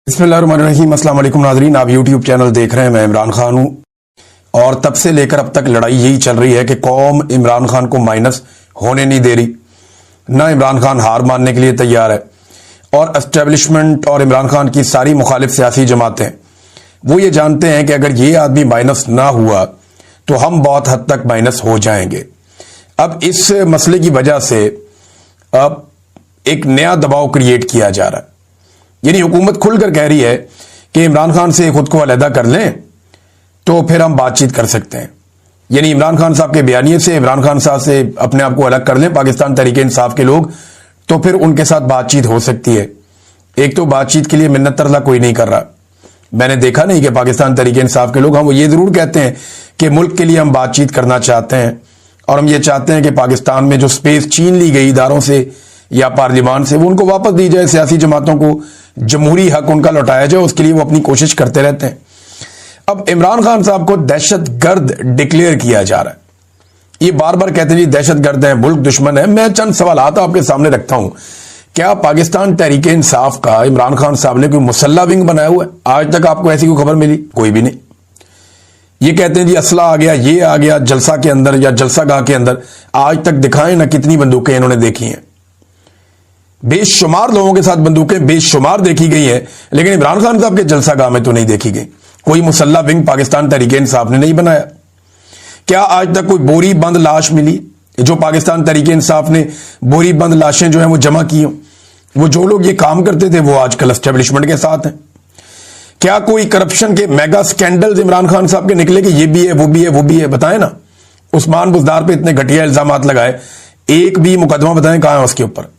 बिस्मिल्लाहिर्रहमानिर्रहीम। अस्सलाम वालेकुम नाज़रीन, आप यूट्यूब चैनल देख रहे हैं। मैं इमरान खान हूं और तब से लेकर अब तक लड़ाई यही चल रही है कि कौम इमरान खान को माइनस होने नहीं दे रही। ना इमरान खान हार मानने के लिए तैयार है और एस्टेब्लिशमेंट और इमरान खान की सारी मुखालिफ सियासी जमातें वो ये जानते हैं कि अगर ये आदमी माइनस ना हुआ तो हम बहुत हद तक माइनस हो जाएंगे। अब इस मसले की वजह से अब एक नया दबाव क्रिएट किया जा रहा है, यानी हुकूमत खुलकर कह रही है कि इमरान खान से खुद को अलहदा कर लें तो फिर हम बातचीत कर सकते हैं। यानी इमरान खान साहब के बयानिए से, इमरान खान साहब से अपने आप को अलग कर लें पाकिस्तान तहरीक इंसाफ के लोग, तो फिर उनके साथ बातचीत हो सकती है। एक तो बातचीत के लिए मिन्नत तरला कोई नहीं कर रहा। मैंने देखा नहीं कि पाकिस्तान तहरीक इंसाफ के लोग, हम वो ये जरूर कहते हैं कि मुल्क के लिए हम बातचीत करना चाहते हैं और हम ये चाहते हैं कि पाकिस्तान में जो स्पेस छीन ली गई इदारों से या पार्लियामान से वो उनको वापस दी जाए, सियासी जमातों को जमहूरी हक उनका लौटाया जाए, उसके लिए वो अपनी कोशिश करते रहते हैं। अब इमरान खान साहब को दहशतगर्द डिक्लेयर किया जा रहा है। ये बार बार कहते हैं जी दहशतगर्द है, मुल्क दुश्मन है। मैं चंद सवालात आपके सामने रखता हूं। क्या पाकिस्तान तहरीक इंसाफ का इमरान खान साहब ने कोई मुसल्ला विंग बनाया हुआ है? आज तक आपको ऐसी कोई खबर मिली? कोई भी नहीं। ये कहते हैं जी असला आ गया, ये आ गया जलसा के अंदर या जलसा गाह के अंदर। आज तक दिखाएं ना कितनी बंदूकें इन्होंने देखी हैं। बेशुमार लोगों के साथ बंदूकें बेशुमार देखी गई हैं, लेकिन इमरान खान साहब के जलसा गाह में तो नहीं देखी गई। कोई मुसल्ला विंग पाकिस्तान तहरीक इंसाफ ने नहीं बनाया। क्या आज तक कोई बोरी बंद लाश मिली जो पाकिस्तान तहरीक इंसाफ ने बोरी बंद लाशें जो हैं वो जमा की हों? वो जो लोग ये काम करते थे वो आजकल एस्टेब्लिशमेंट के साथ हैं। क्या कोई करप्शन के मेगा स्कैंडल्स इमरान खान साहब के निकले कि ये भी है, वो भी है, वो भी है? बताएं ना। उस्मान बुज़दार पे इतने घटिया इल्जामात लगाए, एक भी मुकदमा बताएं कहां है उसके ऊपर?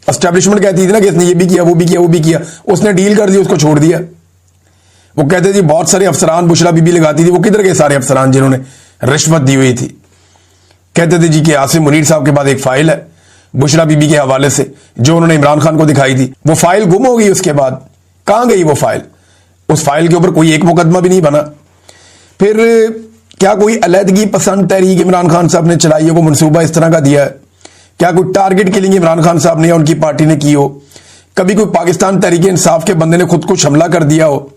एस्टेब्लिशमेंट कहती थी ना कि इसने ये भी किया, वो भी किया, वो भी किया। उसने डील कर दी, उसको छोड़ दिया। वो कहते थे बहुत सारे अफसरान, बुशरा बीबी लगाती थी, वो किधर गए सारे अफसरान जिन्होंने रिश्वत दी हुई थी? कहते थे जी कि आसिम मुनीर साहब के पास एक फाइल है बुशरा बीबी के हवाले से जो उन्होंने इमरान खान को दिखाई थी। वो फाइल गुम हो गई। उसके बाद कहां गई वो फाइल? उस फाइल के ऊपर कोई एक मुकदमा भी नहीं बना। फिर क्या कोई अलहदगी पसंद तहरीक इमरान खान साहब ने चलाई है? वो मनसूबा इस तरह का दिया है? क्या कोई टारगेट किलिंग इमरान खान साहब ने या उनकी पार्टी ने की हो? कभी कोई पाकिस्तान तहरीक इंसाफ के बंदे ने खुद को हमला कर दिया हो,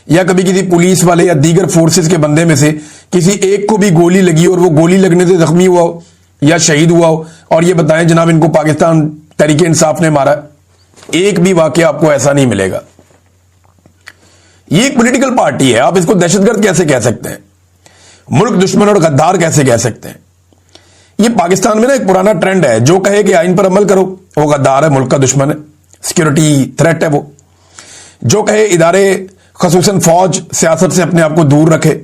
या कभी किसी पुलिस वाले या दीगर फोर्सेस के बंदे में से किसी एक को भी गोली लगी और वो गोली लगने से जख्मी हुआ हो या शहीद हुआ हो और ये बताएं जनाब इनको पाकिस्तान तहरीक इंसाफ ने मारा? एक भी वाकया आपको ऐसा नहीं मिलेगा। ये एक पॉलिटिकल पार्टी है, आप इसको दहशतगर्द कैसे कह सकते हैं? मुल्क दुश्मन और गद्दार कैसे कह सकते हैं? ये पाकिस्तान में ना एक पुराना ट्रेंड है, जो कहे कि आइन पर अमल करो वो गद्दार है, मुल्क का दुश्मन है, सिक्योरिटी थ्रेट है। वो जो कहे इदारे खसूसन फौज सियासत से अपने आप को दूर रखे,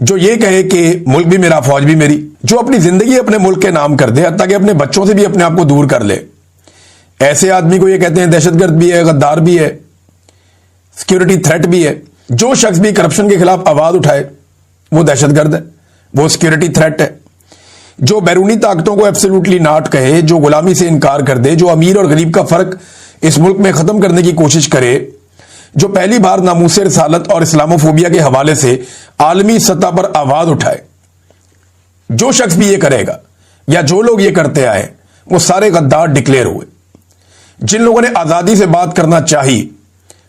जो ये कहे कि मुल्क भी मेरा फौज भी मेरी, जो अपनी जिंदगी अपने मुल्क के नाम कर दे, ताकि अपने बच्चों से भी अपने आप को दूर कर ले, ऐसे आदमी को ये कहते हैं दहशतगर्द भी है, गद्दार भी है, सिक्योरिटी थ्रेट भी है। जो शख्स भी करप्शन के खिलाफ आवाज उठाए वो दहशतगर्द है, वो सिक्योरिटी थ्रेट है। जो बैरूनी ताकतों को एब्सोल्युटली नॉट कहे, जो गुलामी से इनकार कर दे, जो अमीर और गरीब का फर्क इस मुल्क में खत्म करने की कोशिश करे, जो पहली बार नामूसे रिसालत और इस्लामोफोबिया के हवाले से आलमी सतह पर आवाज उठाए, जो शख्स भी ये करेगा या जो लोग ये करते आए वो सारे गद्दार डिक्लेयर हुए। जिन लोगों ने आजादी से बात करना चाहिए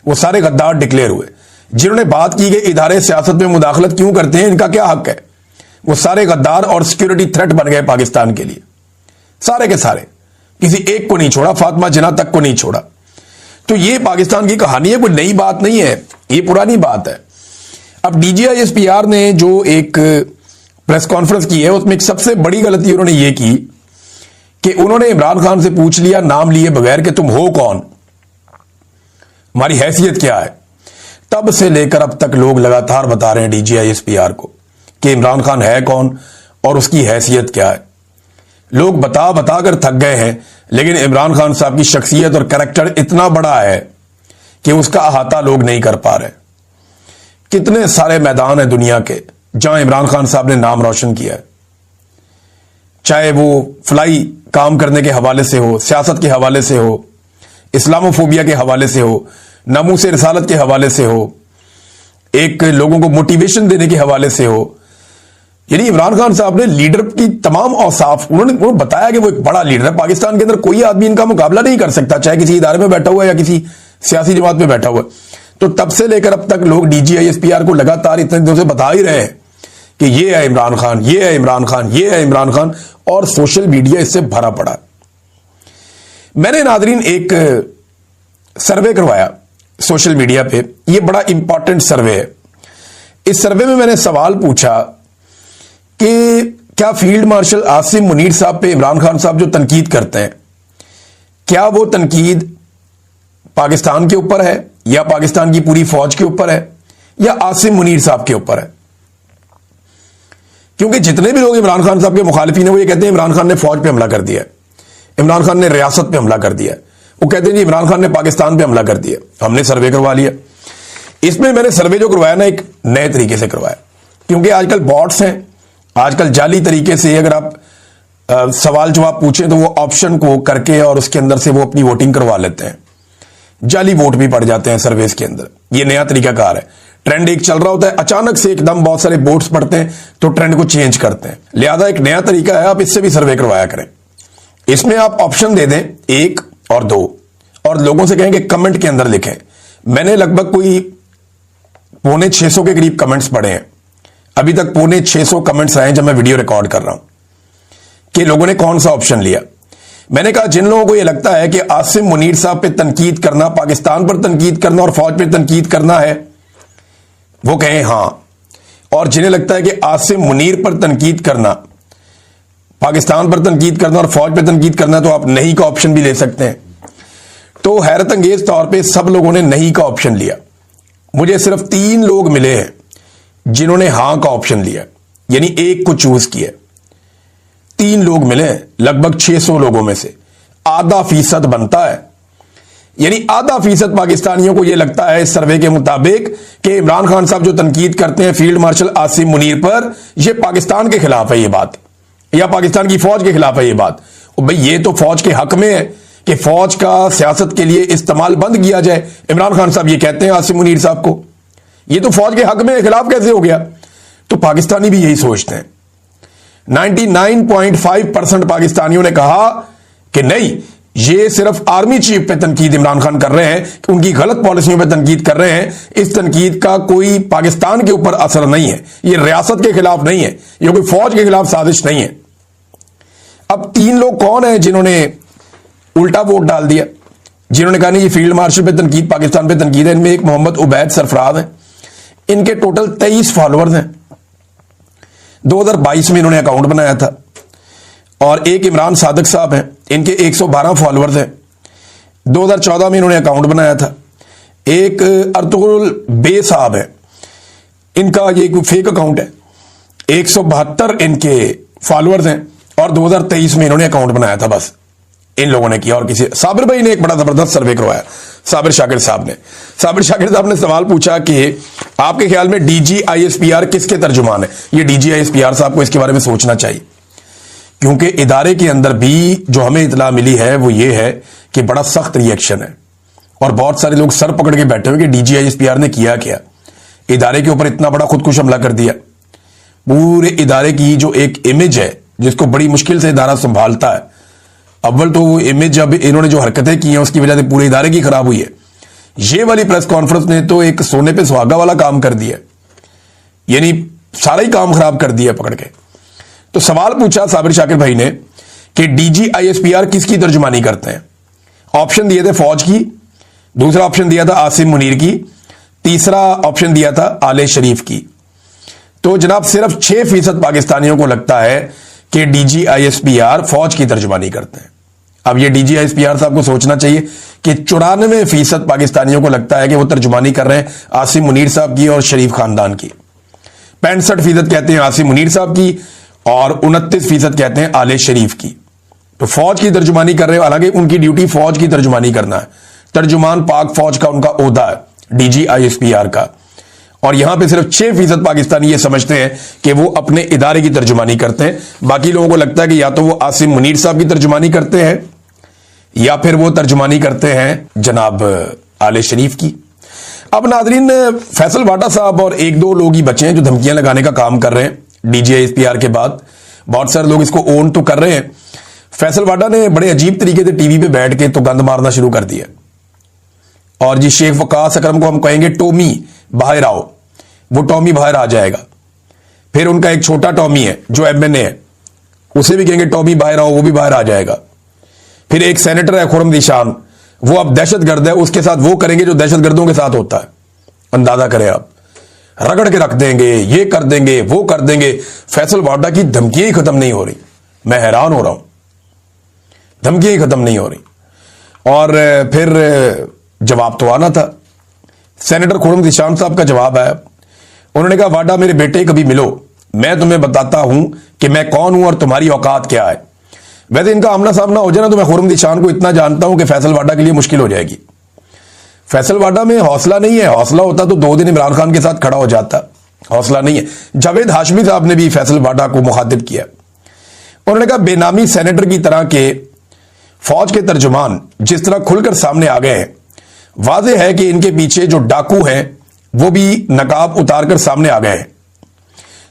वो सारे गद्दार डिक्लेयर हुए। जिन्होंने बात की कि इदारे सियासत में मुदाखलत क्यों करते हैं, इनका क्या हक है, वो सारे गद्दार और सिक्योरिटी थ्रेट बन गए पाकिस्तान के लिए। सारे के सारे, किसी एक को नहीं छोड़ा, फातिमा जिन्ना तक को नहीं छोड़ा। तो ये पाकिस्तान की कहानी है, कोई नई बात नहीं है, ये पुरानी बात है। अब DGISPR ने जो एक प्रेस कॉन्फ्रेंस की है उसमें एक सबसे बड़ी गलती उन्होंने ये की कि उन्होंने इमरान खान से पूछ लिया नाम लिए बगैर कि तुम हो कौन, हमारी हैसियत क्या है। तब से लेकर अब तक लोग लगातार बता रहे हैं DGISPR को कि इमरान खान है कौन और उसकी हैसियत क्या है। लोग बता बता कर थक गए हैं, लेकिन इमरान खान साहब की शख्सियत और कैरेक्टर इतना बड़ा है कि उसका अहाता लोग नहीं कर पा रहे। कितने सारे मैदान हैं दुनिया के जहां इमरान खान साहब ने नाम रोशन किया है, चाहे वो फ्लाई काम करने के हवाले से हो, सियासत के हवाले से हो, इस्लामोफोबिया के हवाले से हो, नामूसे रिसालत के हवाले से हो, एक लोगों को मोटिवेशन देने के हवाले से हो। यानी इमरान खान साहब ने लीडर की तमाम औसाफ उन्होंने बताया कि वो एक बड़ा लीडर है। पाकिस्तान के अंदर कोई आदमी इनका मुकाबला नहीं कर सकता, चाहे किसी इदारे में बैठा हुआ है या किसी सियासी जमात में बैठा हुआ है। तो तब से लेकर अब तक लोग DGISPR को लगातार इतने दिनों से बता ही रहे हैं कि ये है इमरान खान, ये है इमरान खान, ये है इमरान खान, और सोशल मीडिया इससे भरा पड़ा। मैंने नादरीन एक सर्वे करवाया सोशल मीडिया पे, ये बड़ा इंपॉर्टेंट सर्वे है। इस सर्वे में मैंने सवाल पूछा कि क्या फील्ड मार्शल आसिम मुनीर साहब पे इमरान खान साहब जो तनकीद करते हैं, क्या वो तनकीद पाकिस्तान के ऊपर है या पाकिस्तान की पूरी फौज के ऊपर है या आसिम मुनीर साहब के ऊपर है? क्योंकि जितने भी लोग इमरान खान साहब के मुखालिफिन हैं वो ये कहते हैं इमरान खान ने फौज पे हमला कर दिया है, इमरान खान ने रियासत पे हमला कर दिया है। वो कहते हैं जी इमरान खान ने पाकिस्तान पे हमला कर दिया। हमने सर्वे करवा लिया। इसमें मैंने सर्वे जो करवाया ना, एक नए तरीके से करवाया, क्योंकि आजकल बॉट्स हैं, आजकल जाली तरीके से अगर आप सवाल जवाब पूछें तो वो ऑप्शन को करके और उसके अंदर से वो अपनी वोटिंग करवा लेते हैं, जाली वोट भी पड़ जाते हैं सर्वेस के अंदर। ये नया तरीकाकार है। ट्रेंड एक चल रहा होता है, अचानक से एकदम बहुत सारे वोट्स पड़ते हैं तो ट्रेंड को चेंज करते हैं। लिहाजा एक नया तरीका है, आप इससे भी सर्वे करवाया करें। इसमें आप ऑप्शन दे दें 1 और 2 और लोगों से कहें कि कमेंट के अंदर लिखें। मैंने लगभग कोई 650 के करीब कमेंट्स पढ़े हैं अभी तक, 650 कमेंट्स आए जब मैं वीडियो रिकॉर्ड कर रहा हूं कि लोगों ने कौन सा ऑप्शन लिया। मैंने कहा जिन लोगों को यह लगता है कि आसिम मुनीर साहब पे तनकीद करना, पाकिस्तान पर तनकीद करना और फौज पे तनकीद करना है, वो कहें हां, और जिन्हें लगता है कि आसिम मुनीर पर तनकीद करना, पाकिस्तान पर तनकीद करना और फौज पर तनकीद करना, तो आप नहीं का ऑप्शन भी ले सकते हैं। तो हैरत अंगेज तौर पे सब लोगों ने नहीं का ऑप्शन लिया। मुझे सिर्फ 3 लोग मिले हैं जिन्होंने हां का ऑप्शन लिया, यानी 1 को चूज किया। 3 लोग मिले हैं लगभग 600 लोगों में से, आधा फीसद बनता है। यानी आधा फीसद पाकिस्तानियों को यह लगता है इस सर्वे के मुताबिक कि इमरान खान साहब जो तनकीद करते हैं फील्ड मार्शल आसिम मुनीर पर, यह पाकिस्तान के खिलाफ है ये बात, या पाकिस्तान की फौज के खिलाफ है ये बात। भाई ये तो फौज के हक में है कि फौज का सियासत के लिए इस्तेमाल बंद किया जाए। इमरान खान साहब ये कहते हैं आसिम मुनीर साहब को, ये तो फौज के हक में, खिलाफ कैसे हो गया? तो पाकिस्तानी भी यही सोचते हैं। 99.5% पाकिस्तानियों ने कहा कि नहीं, ये सिर्फ आर्मी चीफ पे तनकीद इमरान खान कर रहे हैं, उनकी गलत पॉलिसियों पे तनकीद कर रहे हैं। इस तनकीद का कोई पाकिस्तान के ऊपर असर नहीं है, ये रियासत के खिलाफ नहीं है, ये कोई फौज के खिलाफ साजिश नहीं है। अब 3 लोग कौन है जिन्होंने उल्टा वोट डाल दिया, जिन्होंने कहा नहीं ये फील्ड मार्शल पे तनकीद, पाकिस्तान पे तनकीद है? इनमें एक मोहम्मद उबैद सरफराज है, इनके टोटल 23 फॉलोअर्स हैं। 2022 में इन्होंने अकाउंट बनाया था। और एक इमरान सादिक साहब हैं, इनके 112 फॉलोअर्स हैं। 2014 में इन्होंने अकाउंट बनाया था। एक अर्तुगरुल बे साहब है, इनका ये कोई फेक अकाउंट है, 172 इनके फॉलोअर्स हैं और 2023 में इन्होंने अकाउंट बनाया था। बस इन लोगों ने किया। और किसी साबिर भाई ने एक बड़ा जबरदस्त सर्वे करवाया, साबिर शाकिर साहब ने सवाल पूछा कि आपके ख्याल में DGISPR किसके तर्जुमान है? ये DGISPR साहब को इसके बारे में सोचना चाहिए, क्योंकि इदारे के अंदर भी जो हमें इतला मिली है वो ये है कि बड़ा सख्त रिएक्शन है और बहुत सारे लोग सर पकड़ के बैठे हुए कि DGISPR ने किया क्या, इदारे के ऊपर इतना बड़ा खुदकुश हमला कर दिया। पूरे इदारे की जो एक इमेज है जिसको बड़ी मुश्किल से इदारा संभालता है, अव्वल तो वो इमेज जब इन्होंने जो हरकतें की हैं उसकी वजह से पूरे इदारे की खराब हुई है। ये वाली प्रेस कॉन्फ्रेंस ने तो एक सोने पे सुहागा वाला काम कर दिया, यानी सारा ही काम खराब कर दिया पकड़ के। तो सवाल पूछा साबिर शाकिर भाई ने कि DGISPR किसकी तर्जुमानी करते हैं? ऑप्शन दिए थे फौज की, दूसरा ऑप्शन दिया था आसिम मुनीर की, तीसरा ऑप्शन दिया था आले शरीफ की। तो जनाब सिर्फ 6% पाकिस्तानियों को लगता है कि DGISPR फौज की तर्जुमानी करते हैं। अब ये DGISPR साहब को सोचना चाहिए कि 94% पाकिस्तानियों को लगता है कि वो तर्जुमानी कर रहे हैं आसिम मुनीर साहब की और शरीफ खानदान की। 65% कहते हैं आसिम मुनीर साहब की और 29% कहते हैं आले शरीफ की। तो फौज की तर्जुमानी कर रहे हैं, हालांकि उनकी ड्यूटी फौज की तर्जुमानी करना है। तर्जुमान पाक फौज का उनका ओहदा है DGISPR का। और यहां पे सिर्फ 6% पाकिस्तानी ये समझते हैं कि वो अपने इदारे की तर्जुमानी करते हैं। बाकी लोगों को लगता है कि या तो वो आसिम मुनीर साहब की तर्जुमानी करते हैं या फिर वो तर्जुमानी करते हैं जनाब आले शरीफ की। अब नाजरीन, फैसल वाडा साहब और 1-2 लोग ही बचे हैं जो धमकियां लगाने का काम कर रहे हैं DGISPR के बाद। बहुत सारे लोग इसको ओन तो कर रहे हैं। फैसल वाडा ने बड़े अजीब तरीके से टीवी पे बैठ के तो गंद मारना शुरू कर दिया और जी शेख वकास अकरम को हम कहेंगे टॉमी बाहर आओ, वो टॉमी बाहर आ जाएगा। फिर उनका एक छोटा टॉमी है जो एमएनए है, उसे भी कहेंगे टॉमी बाहर आओ, वो भी बाहर आ जाएगा। फिर एक सेनेटर है खुर्रम निशान, वो अब दहशतगर्द है, उसके साथ वो करेंगे जो दहशतगर्दों के साथ होता है। अंदाजा करें आप, रगड़ के रख देंगे, ये कर देंगे, वो कर देंगे। फैसल वाडा की धमकियां ही खत्म नहीं हो रही, मैं हैरान हो रहा हूं, धमकियां ही खत्म नहीं हो रही। और फिर जवाब तो आना था। सेनेटर खुर्रम निशान साहब का जवाब आया, उन्होंने कहा वाडा मेरे बेटे कभी मिलो, मैं तुम्हें बताता हूं कि मैं कौन हूं और तुम्हारी औकात क्या है। वैसे इनका आमना सामना हो जाए ना तो मैं खुर्रम निशान को इतना जानता हूं कि फैसल वाडा के लिए मुश्किल हो जाएगी। फैसल वाडा में हौसला नहीं है, हौसला होता तो 2 दिन इमरान खान के साथ खड़ा हो जाता, हौसला नहीं है। जावेद हाशमी साहब ने भी फैसल वाडा को मुखातिब किया, उन्होंने कहा बेनामी सेनेटर की तरह के फौज के तर्जुमान जिस तरह खुलकर सामने आ गए हैं, वाज़ेह है कि इनके पीछे जो डाकू हैं वो भी नकाब उतारकर सामने आ गए हैं।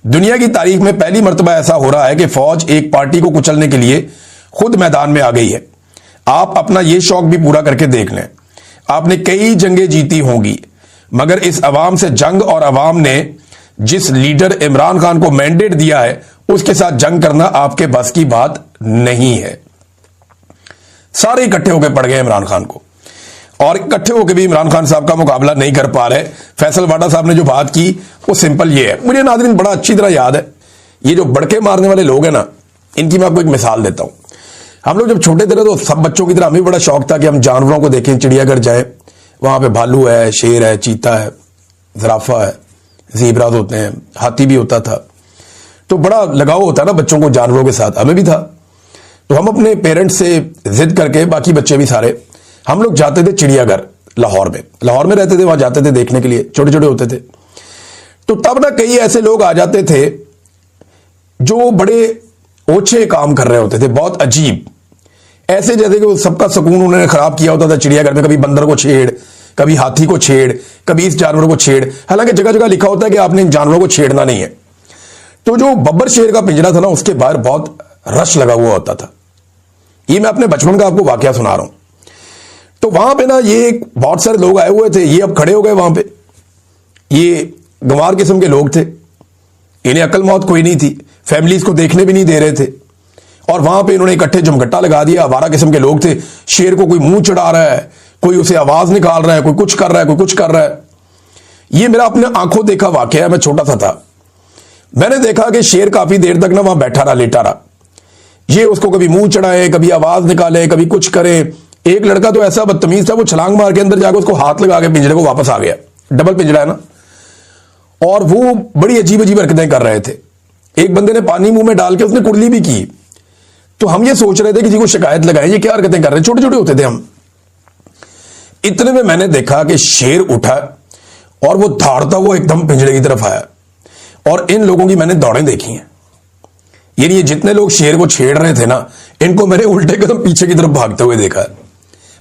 दुनिया की तारीख में पहली मर्तबा ऐसा हो रहा है कि फौज एक पार्टी को कुचलने के लिए खुद मैदान में आ गई है। आप अपना यह शौक भी पूरा करके देख लें, आपने कई जंगें जीती होंगी, मगर इस अवाम से जंग और अवाम ने जिस लीडर इमरान खान को मैंडेट दिया है उसके साथ जंग करना आपके बस की बात नहीं है। सारे इकट्ठे होकर पड़ गए इमरान खान को, और इकट्ठे होकर भी इमरान खान साहब का मुकाबला नहीं कर पा रहे। फैसल वाडा साहब ने जो बात की वो सिंपल ये है, मुझे नाज़रीन बड़ा अच्छी तरह याद है, ये जो बड़के मारने वाले लोग हैं ना, इनकी मैं आपको एक मिसाल देता हूं। हम लोग जब छोटे थे तो सब बच्चों की तरह हमें बड़ा शौक था कि हम जानवरों को देखें, चिड़ियाघर जाए, वहां पे भालू है, शेर है, चीता है, ज़राफ़ा है, ज़ीब्राज़ होते हैं, हाथी भी होता था। तो बड़ा लगाव होता है ना बच्चों को जानवरों के साथ, हमें भी था। तो हम अपने पेरेंट्स से जिद करके, बाकी बच्चे भी सारे, हम लोग जाते थे चिड़ियाघर लाहौर में रहते थे, वहां जाते थे देखने के लिए, छोटे छोटे होते थे। तो तब ना कई ऐसे लोग आ जाते थे जो बड़े ओछे काम कर रहे होते थे, बहुत अजीब, ऐसे जैसे कि सबका सुकून उन्होंने खराब किया होता था चिड़ियाघर में। कभी बंदर को छेड़, कभी हाथी को छेड़, कभी इस जानवर को छेड़, हालांकि जगह जगह लिखा होता है कि आपने इन जानवरों को छेड़ना नहीं है। तो जो बब्बर शेर का पिंजरा था ना, उसके बाहर बहुत रश लगा हुआ होता था। ये मैं अपने बचपन का आपको वाकया सुना रहा हूं। तो वहां पे ना ये बहुत सारे लोग आए हुए थे, ये अब खड़े हो गए वहां पे, ये गंवार किस्म के लोग थे, इन्हें अकल मौत कोई नहीं थी, फैमिलीज को देखने भी नहीं दे रहे थे, और वहां पे इन्होंने इकट्ठे जमघट्टा लगा दिया। आवारा किस्म के लोग थे, शेर को कोई मुंह चढ़ा रहा है, कोई उसे आवाज निकाल रहा है, कोई कुछ कर रहा है, कोई कुछ कर रहा है। ये मेरा अपने आंखों देखा वाकया है, मैं छोटा सा था, मैंने देखा कि शेर काफी देर तक ना वहां बैठा रहा, लेटा रहा, ये उसको कभी मुंह चढ़ाए, कभी आवाज निकाले, कभी कुछ करे। एक लड़का तो ऐसा बदतमीज था, वो छलांग मार के अंदर जाकर उसको हाथ लगा के पिंजरे को वापस आ गया, डबल पिंजरा है ना, और वो बड़ी अजीब अजीब हरकतें कर रहे थे। एक बंदे ने पानी मुंह में डाल के उसने कुर्ली भी की। तो हम ये सोच रहे थे किसी को शिकायत लगाएं, ये क्या हरकतें कर रहे हैं, छोटे छोटे होते थे हम। इतने में मैंने देखा कि शेर उठा और वो दौड़ता हुआ एकदम पिंजरे की तरफ आया, और इन लोगों की मैंने दौड़ें देखी हैं। यानी ये जितने लोग शेर को छेड़ रहे थे ना, इनको मैंने उल्टे कदम पीछे की तरफ भागते हुए देखा।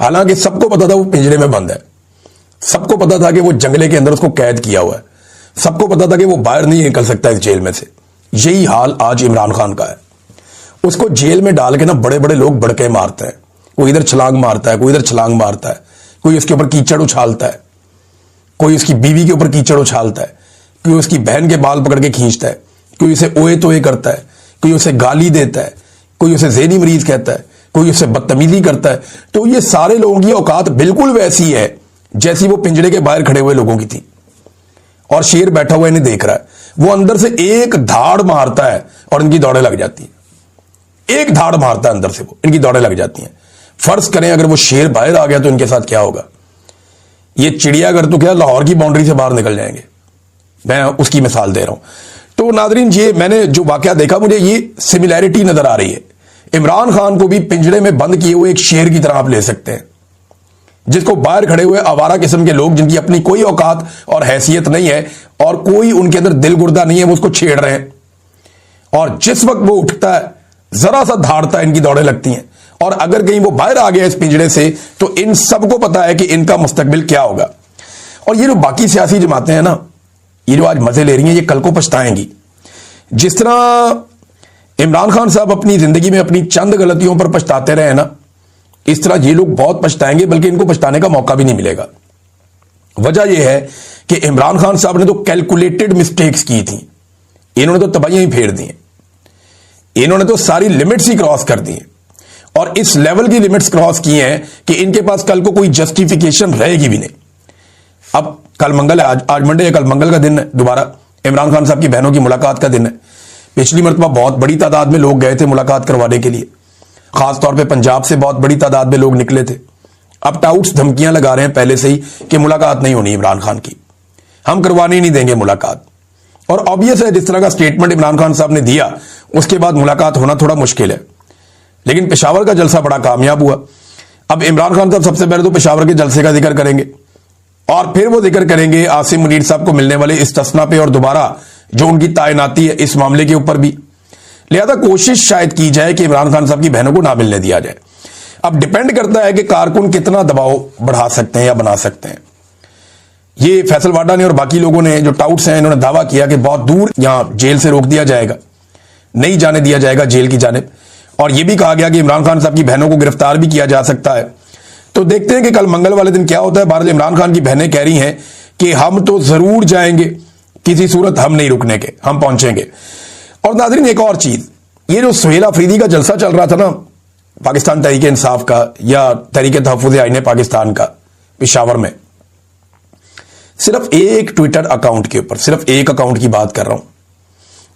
हालांकि सबको पता था वो पिंजरे में बंद है, सबको पता था कि वो जंगले के अंदर उसको कैद किया हुआ है, सबको पता था कि वो बाहर नहीं निकल सकता इस जेल में से। यही हाल आज इमरान खान का है। उसको जेल में डाल के ना बड़े बड़े लोग बड़के मारते हैं, कोई इधर छलांग मारता है, कोई इधर छलांग मारता है, कोई उसके ऊपर कीचड़ उछालता है, कोई उसकी बीवी के ऊपर कीचड़ उछालता है, कोई उसकी बहन के बाल पकड़ के खींचता है, कोई उसे ओए तोए करता है, कोई उसे गाली देता है, कोई उसे ज़हनी मरीज कहता है, कोई उसे बदतमीजी करता है। तो ये सारे लोगों की औकात बिल्कुल वैसी है जैसी वो पिंजरे के बाहर खड़े हुए लोगों की थी। और शेर बैठा हुआ इन्हें देख रहा है, वो अंदर से एक धाड़ मारता है और इनकी दौड़ें लग जाती हैं। एक धाड़ मारता है अंदर से, वो इनकी दौड़ें लग जाती हैं। फर्ज करें अगर वो शेर बाहर आ गया तो इनके साथ क्या होगा। ये चिड़ियाघर तो क्या लाहौर की बाउंड्री से बाहर निकल जाएंगे, मैं उसकी मिसाल दे रहा हूं। तो नादरीन, ये मैंने जो वाकया देखा, मुझे ये सिमिलैरिटी नजर आ रही है। इमरान खान को भी पिंजरे में बंद किए हुए एक शेर की तरह आप ले सकते हैं, जिसको बाहर खड़े हुए आवारा किस्म के लोग, जिनकी अपनी कोई औकात और हैसियत नहीं है और कोई उनके अंदर दिल गुर्दा नहीं है, वो उसको छेड़ रहे हैं। और जिस वक्त वो उठता है, जरा सा धाड़ता है, इनकी दौड़ें लगती हैं। और अगर कहीं वो बाहर आ गया इस पिंजरे से, तो इन सबको पता है कि इनका मुस्तकबिल क्या होगा। और ये जो बाकी सियासी जमातें हैं ना, ये जो आज मजे ले रही हैं, ये कल को पछताएंगी। जिस तरह इमरान खान साहब अपनी जिंदगी में अपनी चंद गलतियों पर पछताते रहे ना, इस तरह ये लोग बहुत पछताएंगे, बल्कि इनको पछताने का मौका भी नहीं मिलेगा। वजह यह है कि इमरान खान साहब ने तो कैलकुलेटेड मिस्टेक्स की थी, इन्होंने तो तबाहियां ही फेर दी, इन्होंने तो सारी लिमिट्स ही क्रॉस कर दी और इस लेवल की लिमिट्स क्रॉस की हैं कि इनके पास कल को कोई जस्टिफिकेशन रहेगी भी नहीं। अब कल मंगल है, आज मंडे है, कल मंगल का दिन है, दोबारा इमरान खान साहब की बहनों की मुलाकात का दिन है। पिछली मरतबा बहुत बड़ी तादाद में लोग गए थे मुलाकात करवाने के लिए, खासतौर पर पंजाब से बहुत बड़ी तादाद में लोग निकले थे। अब टाउट्स धमकियां लगा रहे हैं पहले से ही कि मुलाकात नहीं होनी इमरान खान की, हम करवाने ही नहीं देंगे मुलाकात। और ऑब्वियस है जिस तरह का स्टेटमेंट इमरान खान साहब ने दिया उसके बाद मुलाकात होना थोड़ा मुश्किल है। लेकिन पेशावर का जलसा बड़ा कामयाब हुआ। अब इमरान खान साहब सबसे पहले तो पेशावर के जलसे का जिक्र करेंगे और फिर वो जिक्र करेंगे आसिम मुनीर साहब को मिलने वाले इस्तिस्ना पे और दोबारा जो उनकी तैनाती है इस मामले के ऊपर भी। लिहाजा कोशिश शायद की जाए कि इमरान खान साहब की बहनों को ना मिलने दिया जाए। अब डिपेंड करता है कि कारकुन कितना दबाव बढ़ा सकते हैं या बना सकते हैं। ये फैसल वाडा ने और बाकी लोगों ने जो टाउट्स हैं इन्होंने दावा किया कि बहुत दूर यहां जेल से रोक दिया जाएगा, नहीं जाने दिया जाएगा जेल की जानिब। और यह भी कहा गया कि इमरान खान साहब की बहनों को गिरफ्तार भी किया जा सकता है। तो देखते हैं कि कल मंगल वाले दिन क्या होता है। बहरहाल इमरान खान की बहनें कह रही हैं कि हम तो जरूर जाएंगे, किसी सूरत हम नहीं रुकने के, हम पहुंचेंगे। और नाज़रीन एक और चीज, ये जो सुहेल अफरीदी का जलसा चल रहा था ना पाकिस्तान तहरीक इंसाफ का या तहरीक तहफ़्फ़ुज़ आईन पाकिस्तान का पेशावर में, सिर्फ एक ट्विटर अकाउंट के ऊपर, सिर्फ एक अकाउंट की बात कर रहा हूं,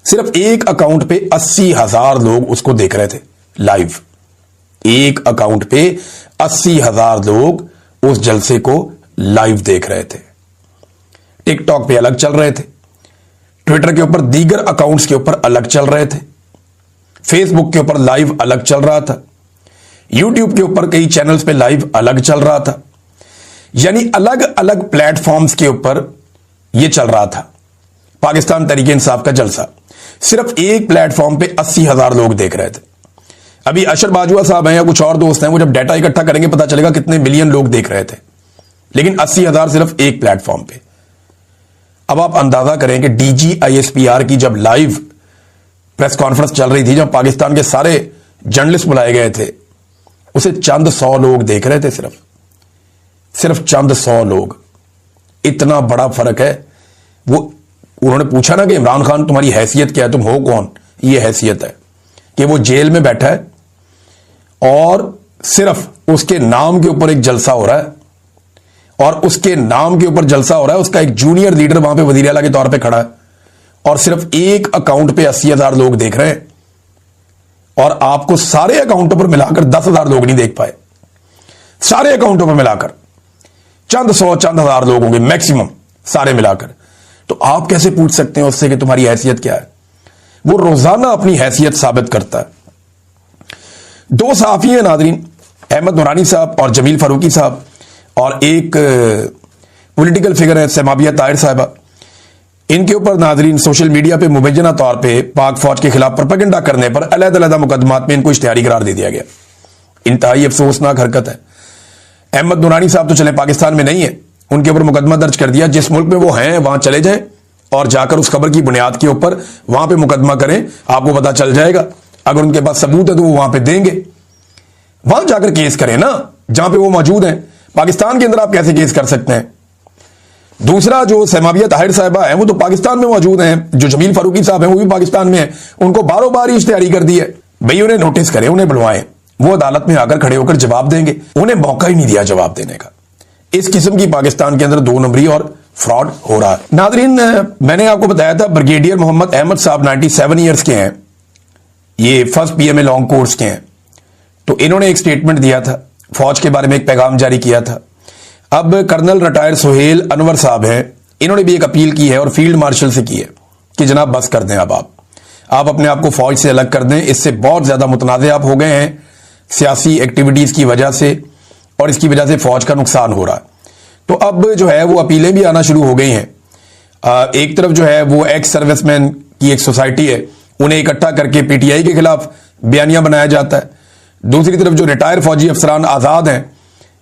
सिर्फ एक अकाउंट पे 80,000 लोग उसको देख रहे थे लाइव। एक अकाउंट पे 80,000 लोग उस जलसे को लाइव देख रहे थे। टिकटॉक पे अलग चल रहे थे, ट्विटर के ऊपर दीगर अकाउंट्स के ऊपर अलग चल रहे थे, फेसबुक के ऊपर लाइव अलग चल रहा था, यूट्यूब के ऊपर कई चैनल्स पे लाइव अलग चल रहा था। यानी अलग अलग प्लेटफॉर्म्स के ऊपर यह चल रहा था पाकिस्तान तहरीक इंसाफ का जलसा। सिर्फ एक प्लेटफॉर्म पे 80,000 लोग देख रहे थे। अभी अशर बाजवा साहब हैं या कुछ और दोस्त हैं, वो जब डाटा इकट्ठा करेंगे पता चलेगा कितने मिलियन लोग देख रहे थे, लेकिन 80,000 सिर्फ एक प्लेटफॉर्म पे। अब आप अंदाजा करें कि DGISPR की जब लाइव प्रेस कॉन्फ्रेंस चल रही थी, जब पाकिस्तान के सारे जर्नलिस्ट बुलाए गए थे, उसे चंद 100 लोग देख रहे थे, सिर्फ चंद 100 लोग। इतना बड़ा फर्क है। वो उन्होंने पूछा ना कि इमरान खान तुम्हारी हैसियत क्या है, तुम हो कौन? ये हैसियत है कि वो जेल में बैठा है और सिर्फ उसके नाम के ऊपर एक जलसा हो रहा है, और उसके नाम के ऊपर जलसा हो रहा है, उसका एक जूनियर लीडर वहां पे वजीर आला के तौर पे खड़ा है, और सिर्फ एक अकाउंट पे 80,000 लोग देख रहे हैं। और आपको सारे अकाउंटों पर मिलाकर 10,000 लोग नहीं देख पाए। सारे अकाउंटों पर मिलाकर चंद 100 चंद हजार लोग होंगे मैक्सिमम सारे मिलाकर। तो आप कैसे पूछ सकते हैं उससे कि तुम्हारी हैसियत क्या है? वो रोजाना अपनी हैसियत साबित करता है। दो सहाफी हैं नादरीन, अहमद नूरानी साहब और जमील फारूकी साहब, और एक पॉलिटिकल फिगर है समाबिया ताहिर साहबा। इनके ऊपर नादरीन सोशल मीडिया पे मुबैना तौर पे पाक फौज के खिलाफ प्रोपेगेंडा करने पर अलग-अलग मुकदमात में इनको इश्तिहारी करार दे दिया गया। इंतहाई अफसोसनाक हरकत है। अहमद नूरानी साहब तो चले पाकिस्तान में नहीं है, उनके ऊपर मुकदमा दर्ज कर दिया। जिस मुल्क में वो हैं वहां चले जाएं और जाकर उस खबर की बुनियाद के ऊपर वहां पे मुकदमा करें, आपको पता चल जाएगा। अगर उनके पास सबूत है तो वो वहां पे देंगे, वहां जाकर केस करें ना जहां पे वो मौजूद हैं। पाकिस्तान के अंदर आप कैसे केस कर सकते हैं? दूसरा जो समाबिया ताहिर साहिबा है वो तो पाकिस्तान में मौजूद हैं, जो जमील फारूकी साहब हैं वो भी पाकिस्तान में है। उनको बारों बार इश्तिहारी कर दी है, भाई उन्हें नोटिस करें, उन्हें बुलवाएं, वो अदालत में आकर खड़े होकर जवाब देंगे। उन्हें मौका ही नहीं दिया जवाब देने का। इस किस्म की पाकिस्तान के अंदर 2 नंबरी और फ्रॉड हो रहा है। नादरीन, मैंने आपको बताया था ब्रिगेडियर मोहम्मद अहमद साहब 97 ईयर्स के हैं, ये फर्स्ट PMA लॉन्ग कोर्स के हैं। तो इन्होंने एक स्टेटमेंट दिया था, फौज के बारे में एक पैगाम जारी किया था। अब कर्नल रिटायर्ड सुहेल अनवर साहब हैं, इन्होंने भी एक अपील की है और फील्ड मार्शल से की है कि जनाब बस कर दें, अब आप अपने आप को फौज से अलग कर दें। इससे बहुत ज्यादा मुतनाज़ आप हो गए हैं सियासी एक्टिविटीज की वजह से, और इसकी वजह से फौज का नुकसान हो रहा है। तो अब जो है वो अपीलें भी आना शुरू हो गई हैं। एक तरफ जो है वो एक्स सर्विसमैन की एक सोसाइटी है, उन्हें इकट्ठा करके PTI के खिलाफ बयानिया बनाया जाता है। दूसरी तरफ जो रिटायर फौजी अफसरान आजाद हैं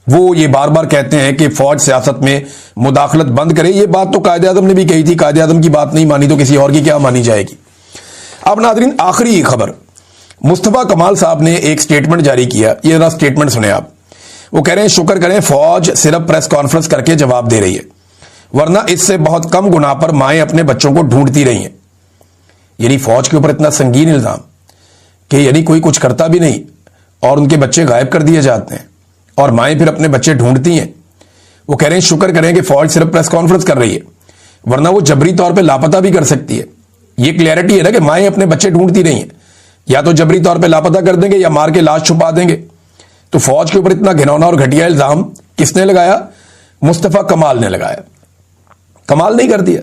वो ये बार बार कहते हैं कि फौज सियासत में मुदाखलत बंद करे। ये बात तो कायदे आज़म ने भी कही थी, कायदे आज़म की बात नहीं मानी तो किसी और की क्या मानी जाएगी। अब नाज़रीन आखिरी खबर, मुस्तफा कमाल साहब ने एक स्टेटमेंट जारी किया। ये जरा स्टेटमेंट सुने आप। वो कह रहे हैं शुक्र करें फौज सिर्फ प्रेस कॉन्फ्रेंस करके जवाब दे रही है, वरना इससे बहुत कम गुनाह पर माएं अपने बच्चों को ढूंढती रही हैं। यानी फौज के ऊपर इतना संगीन इल्जाम कि यानी कोई कुछ करता भी नहीं और उनके बच्चे गायब कर दिए जाते हैं और माएं फिर अपने बच्चे ढूंढती हैं। वो कह रहे हैं शुक्र करें कि फौज सिर्फ प्रेस कॉन्फ्रेंस कर रही है, वरना वो जबरी तौर पे लापता भी कर सकती है। ये क्लैरिटी है ना कि माएं अपने बच्चे ढूंढती रही हैं, या तो जबरी तौर पे लापता कर देंगे या मार के लाश छुपा देंगे। तो फौज के ऊपर इतना घिनौना और घटिया इल्जाम किसने लगाया? मुस्तफा कमाल ने लगाया। कमाल नहीं कर दिया।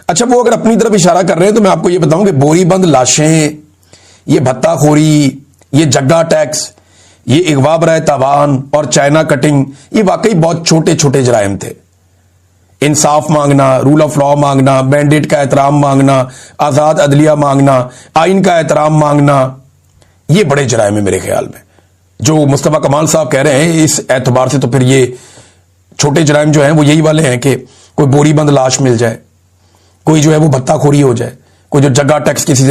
अच्छा, वो अगर अपनी तरफ इशारा कर रहे हैं तो मैं आपको ये बताऊं कि बोरीबंद लाशें, ये भत्ताखोरी, ये जग्गा टैक्स, ये इगवा बराए तावान और चाइना कटिंग, ये वाकई बहुत छोटे छोटे जराइम थे। इंसाफ मांगना, रूल ऑफ लॉ मांगना, मैंडेट का एहतराम मांगना, आजाद अदलिया मांगना, आइन का एहतराम मांगना, ये बड़े जराइम है मेरे ख्याल में। जो मुस्तफा कमाल साहब कह रहे हैं इस एतबार से तो फिर ये छोटे जराइम जो हैं वो यही वाले हैं कि कोई बोरीबंद लाश मिल जाए, कोई जो है वो भत्ताखोरी हो जाए, कोई जो जगह टैक्स किसी से